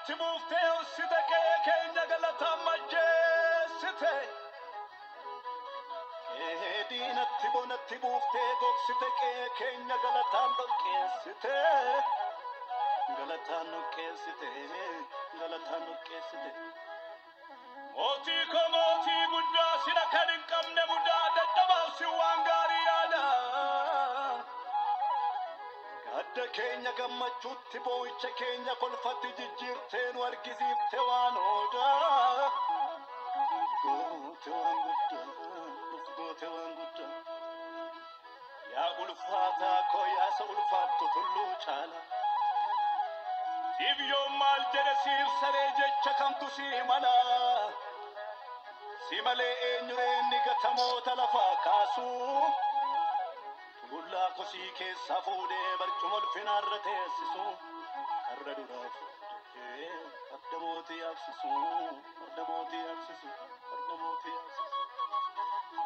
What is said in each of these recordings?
Tibuufte ussite keenya galata majjeessite diinatti bonatti buufte gogsite keenya galataan dhoqqeessite galataan dhoqqeessite galataan dhoqqeessite mootii ko mootii guddaa sila kan hin qabne mudaa dadhabaaf si waan gaarii yaada gadda keenya gammachuutti boo'icha keenya kolfatti jijjiirtee nu argisiifte waan oodaa goote waan guddaa yaa ulfaataa koo yaasa ulfaattu tulluu caala siif yoo maal jedhe siif saree jecha kamtu si mala si malee eenyureenni gatamoota lafaa kaasuu tullaa kosii keessa fuudhee barcuma ulfinaarra teessisu karra duraa fuudhee farda mootii yaabsisu farda mootii yaabsisu farda mootii yaabsisu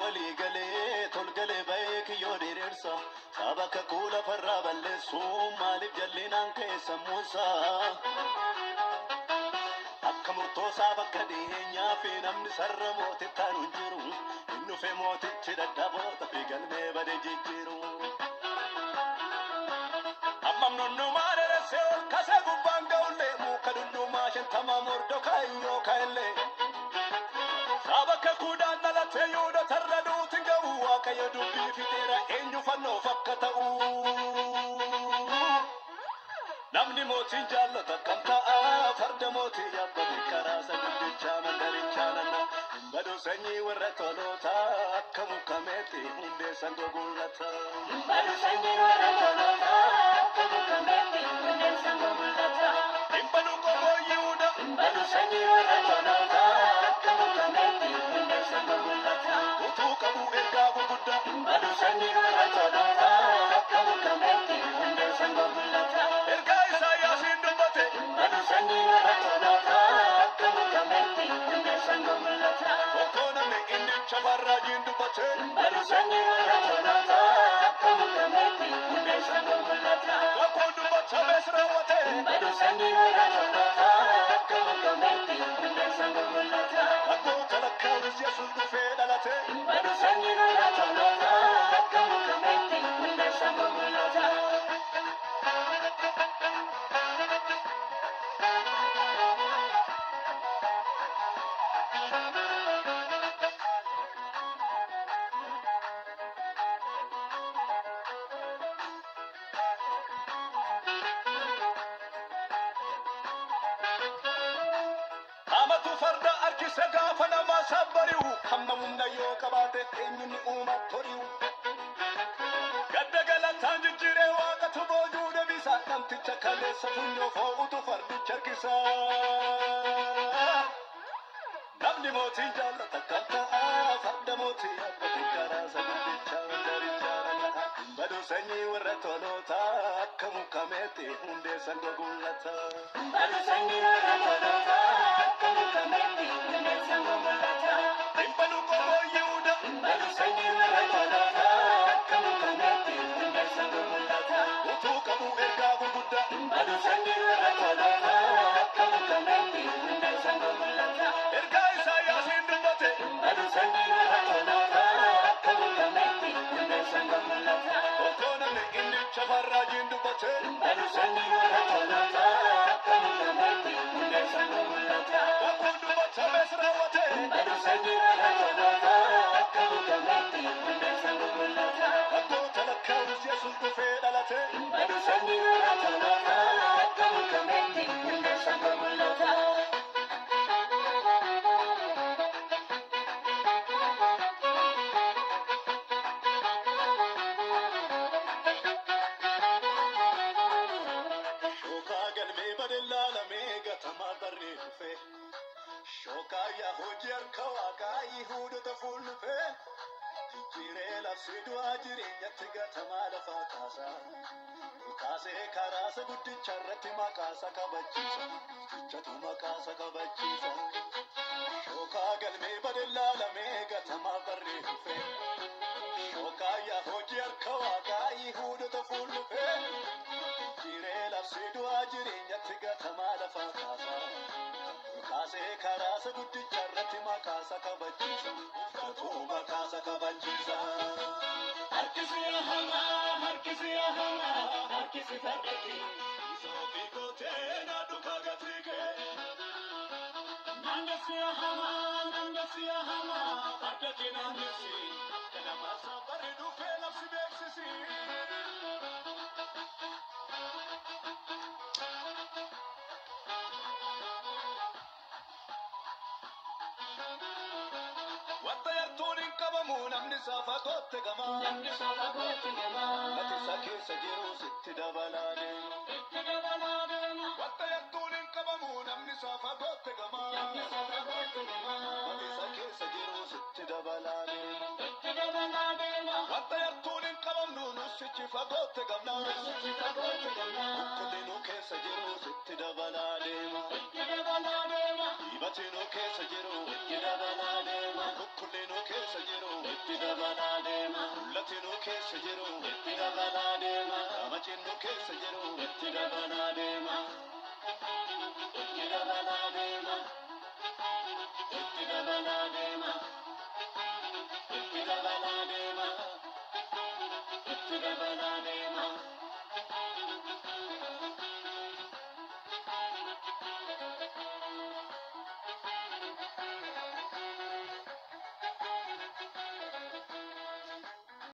wali galee tol galee baay'ee kiyyoo diriirsa sabaka kuula farraa balleessuu maaliif jallinaan keessa muusa akka murtoosaa bakka dhiyeenyaa fi namni sarra mootittaan hin jiru hin dhufe mootichi dadhaboota fi galmee bade jijjiiru ammam nunnumaa dheeressee ol kasee gubbaan ga'ullee muka dundhumaa shantamaa mordoo kaayyoo kaa'ellee sabaka kuudaan dhalatee yuuda tarra duuti ga'u waaqayyo dubbii fiteera eenyu fannoof akka ta'u namni mootiin jaallata kam ta'a farda mootii yaabbate karaa sagudichaa mandarichaa nanna hin badu sanyii warra toloota akka mukameetti hundeessan gogullata hin badu sanyii warra toloota akka mukameetti hundeessan gogullata hin badu qomoo yuuda hin badu sanyii warra toloota akka mukameetti hundeessan gogullata utuu qabu ergaa gurguddaa hin badu sanyii warra toloota akka mukameetti hundeessan gogullata ergaa Isaayyaasiin dubbate badu sanyii warra toloota akka mukameetti hundeessan gogullata tokkoo namni inni shafarraajiin dubbate badu sanyii warra toloota akka mukameetti hundeessan gogullata tokkoo dubbatames raawwate badu sanyii warra toloota akka mukameetti hundeessan gogullata akkoo kalakkaawus Yesuus dhufee dhalate badu sanyii warra toloota akka mukameetti hundeessan gogullata Amatu farda arkise gaafa nama sabbariu hamma munda yoo qabaate eenyuun uumaa toriu gadda galataan jijjiiree waaqatu boojuu deebisa namticha kaleessa funyoo foo'utu fardicha harkisa namni mootii jaallata kan ta'a farda mootii abbate karaa sagudichaa mandarichaa nanna badu sanyii warra toloota akka mukameetti hundeessan gogullata badu sanyii warra toloota akka mukameetti hundeessan gogullata hin badu qomoo yuuda hin badu sanyii warra toloota akka mukameetti hundeessan gogullata utuu qabu ergaa gurguddaa hin badu sanyii warra toloota akka mukameetti hundeessan gogullata ergaa Isaayyaasiin dubbate badu sanyii warra toloota akka mukameetti hundeessan gogullata tokkoo namni inni shafarraajiin dubbate badu sanyii warra toloota akka mukameetti hundeessan gogullata tokkoo dubbatames raawwate badu sanyii warra toloota akka mukameetti hundeessan gogullata akkoo kalakkaawus Yesuus dhufee dhalate badu sanyii warra toloota akka mukameetti hundeessan gogullata kaasee karaasa guddicha irratti maqaasa kabachiisa. Guddichatu maqaasa kabachiisa. Shookaa galmee badellaa lamee gatamaa barree dhufee. Shookaa yaa hojii harka waaqaa Yihuudota fuuldufee. Jiree labsii du'aa jireenyatti gatamaa lafaa kaasaa. Kaasee karaasa guddicha irratti maqaasa kabachiisa. Guddichatu maqaasa kabachiisa. Harkisi hamaa, harkisi hamaa, harkisi fardaki. Isoofi gootee naaddu kaagatige. Nangasi hamaa, fardaki nangasi. Kanama saafari dhufee labsi beeksisi. Wanta yartuun hin qabamu namni saafa goote gamaa. Namni saafa goote gamaa. Latisa keessa jiru sitti dabalaa deema. Sitti dabalaa deema. Wanta yartuun hin qabamu namni saafa goote gamaa. Namni saafa goote gamaa. Latisa keessa jiru sitti dabalaa deema. Sitti dabalaa deema. Wanta yartuun hin qabamnu nusichi fagoote gamnaa. Nusichi fagoote gamnaa. Kullinuu keessa jiru sitti dabalaa deema. Sitti dabalaa deema. Dhibatinuu keessa jiru sitti dabalaa deema. Kullinuu keessa jiru itti dabalaa deema. Latinuu keessa jiru itti dabalaa deema. Amachinnuu keessa jiru itti dabalaa deema. Itti dabalaa deema. Itti dabalaa deema. Itti dabalaa deema. Itti dabalaa